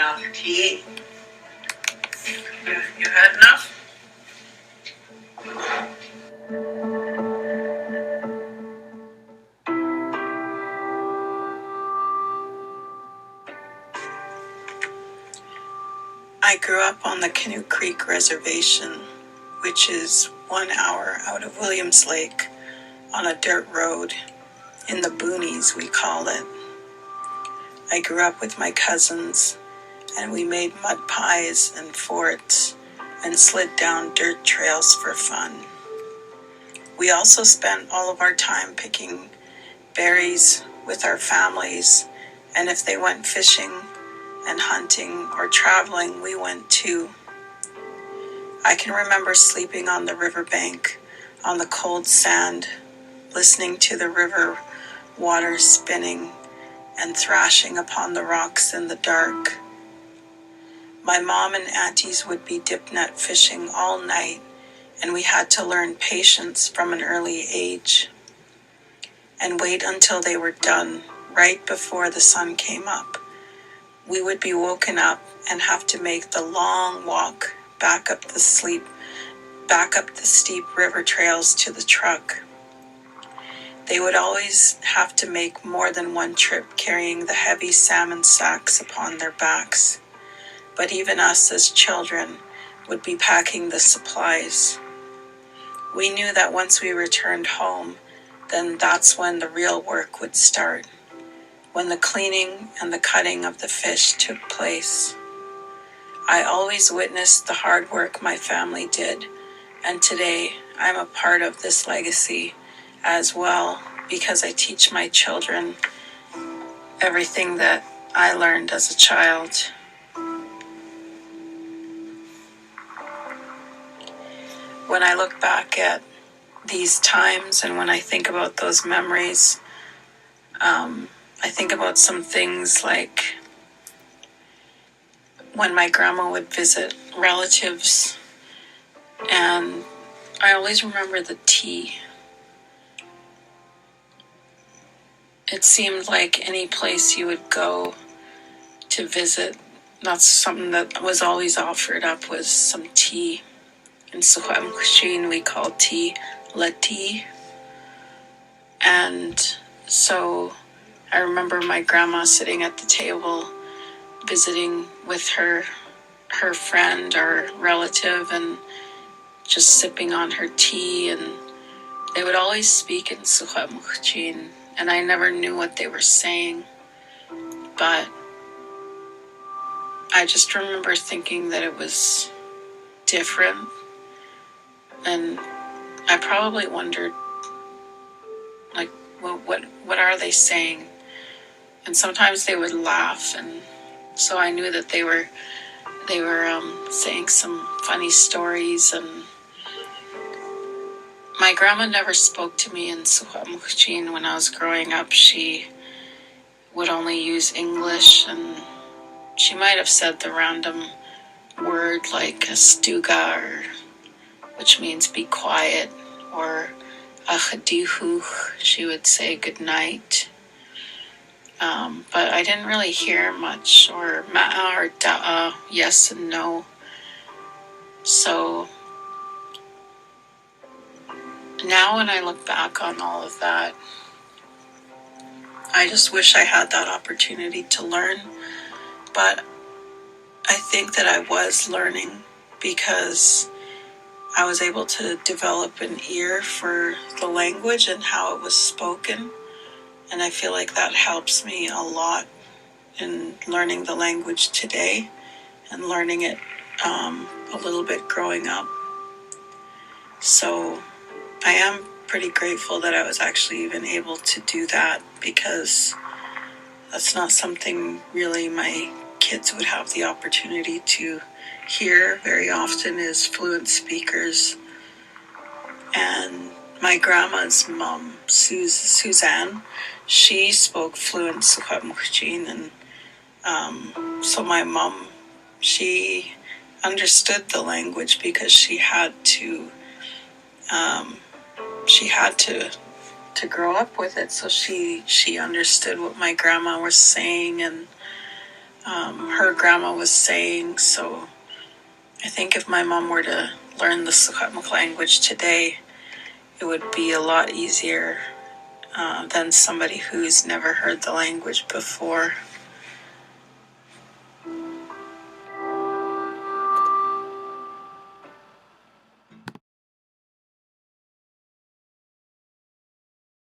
enough tea? You had enough? I grew up on the Canoe Creek Reservation, which is 1 hour out of Williams Lake on a dirt road. In the boonies, we call it. I grew up with my cousins, and we made mud pies and forts and slid down dirt trails for fun. We also spent all of our time picking berries with our families, and if they went fishing and hunting or traveling, we went too. I can remember sleeping on the riverbank on the cold sand, listening to the river water spinning and thrashing upon the rocks in the dark. My mom and aunties would be dip net fishing all night, and we had to learn patience from an early age and wait until they were done right before the sun came up. We would be woken up and have to make the long walk back up the steep river trails to the truck. They would always have to make more than one trip carrying the heavy salmon sacks upon their backs. But even us as children would be packing the supplies. We knew that once we returned home, then that's when the real work would start, when the cleaning and the cutting of the fish took place. I always witnessed the hard work my family did, and today I'm a part of this legacy as well, because I teach my children everything that I learned as a child. When I look back at these times and when I think about those memories, I think about some things like when my grandma would visit relatives, and I always remember the tea. It seemed like any place you would go to visit, that's something that was always offered up, was some tea. In Secwepemc we call tea la tea. And so I remember my grandma sitting at the table visiting with her friend or relative and just sipping on her tea, and they would always speak in Secwepemc, and I never knew what they were saying, but I just remember thinking that it was different, and I probably wondered, like, well, what are they saying? And sometimes they would laugh, and so I knew that they were saying some funny stories. And my grandma never spoke to me in Secwepemc when I was growing up. She would only use English, and she might have said the random word like astuga, which means be quiet, or achadihuch, she would say good night. But I didn't really hear much, or ma'a or da'a, yes and no. So now when I look back on all of that, I just wish I had that opportunity to learn. But I think that I was learning because I was able to develop an ear for the language and how it was spoken. And I feel like that helps me a lot in learning the language today and learning it a little bit growing up. So I am pretty grateful that I was actually even able to do that, because that's not something really my kids would have the opportunity to hear very often, is fluent speakers. And my grandma's mom, Suzanne, she spoke fluent Secwepemc, and so my mom, she understood the language because she had to grow up with it. So she understood what my grandma was saying, and her grandma was saying. So I think if my mom were to learn the Secwepemc language today, it would be a lot easier than somebody who's never heard the language before.